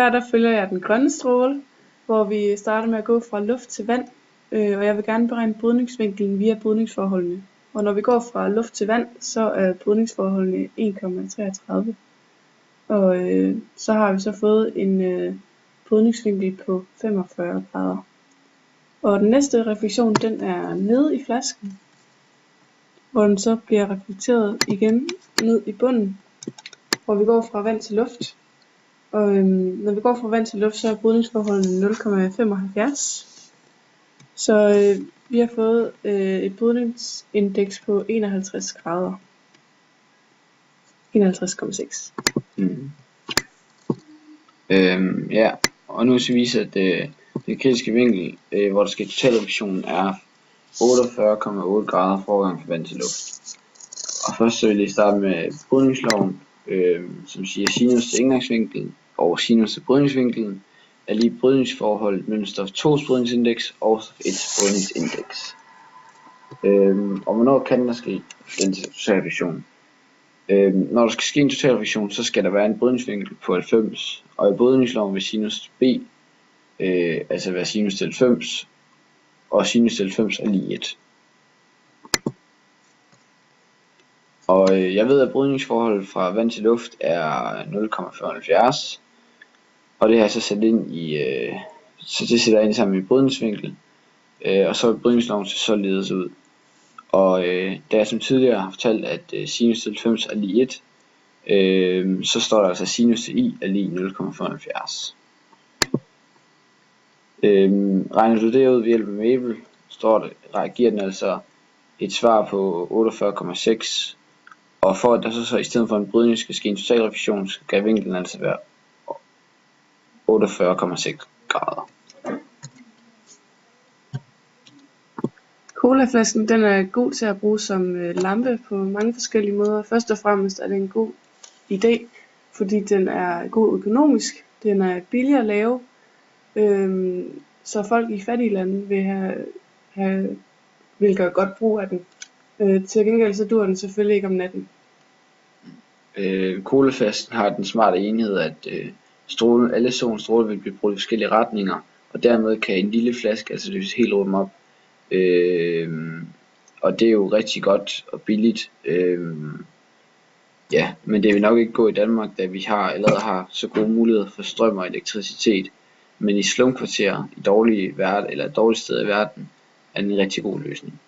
Der følger jeg den grønne stråle, hvor vi starter med at gå fra luft til vand, og jeg vil gerne beregne brydningsvinklen via brydningsforholdene. Og når vi går fra luft til vand, så er brydningsforholdene 1,33. Og så har vi så fået en brydningsvinkel på 45 grader. Og den næste refleksion, den er nede i flasken, hvor den så bliver reflekteret igen ned i bunden, hvor vi går fra vand til luft. Og når vi går fra vand til luft, så er brydningsforholdene 0,75. Så vi har fået et brydningsindeks på 51 grader. 51,6. Ja, og nu skal vi vise, at den kritiske vinkel, hvor der sker totalrevision, er 48,8 grader for overgang fra vand til luft. Og først så vil jeg starte med brydningsloven, som siger sinus til indgangsvinklen og sinus til brydningsvinklen er lige brydningsforholdet mellem stof 2's brydningsindeks og stof 1's brydningsindeks. Og hvornår kan der ske den totalrevision? Når der skal ske en totalrevision, så skal der være en brydningsvinkel på 90, og i brydningsloven vil sinus b altså være sinus til 90, og sinus til 90 er lige 1. Og jeg ved, at brydningsforholdet fra vand til luft er 0,75, og det har jeg så sat ind i, så det sætter jeg ind sammen i brydningsvinkel, og så er brydningsloven således ud. Og da jeg som tidligere har fortalt, at sinus til 90 er lige 1, så står der altså sinus til i er lige 0,75. Regner du det ud ved hjælp af Maple, giver den altså et svar på 48,6, og for at der så i stedet for en brydning skal ske en totalrevision, skal vinklen altså være 48,6 grader. Colaflasken, den er god til at bruge som lampe på mange forskellige måder. Først og fremmest er det en god idé, fordi den er god økonomisk, den er billig at lave, så folk i fattige lande vil gøre godt brug af den. Til gengæld så dur den selvfølgelig ikke om natten. Colaflasken har den smarte enhed, at alle solens stråler vil blive brugt i forskellige retninger, og dermed kan en lille flaske altså løses helt rundt op. Og det er jo rigtig godt og billigt. Ja, men det vil nok ikke gå i Danmark, da vi allerede har så gode muligheder for strøm og elektricitet. Men i slumkvarterer, i dårlige steder i verden, er det en rigtig god løsning.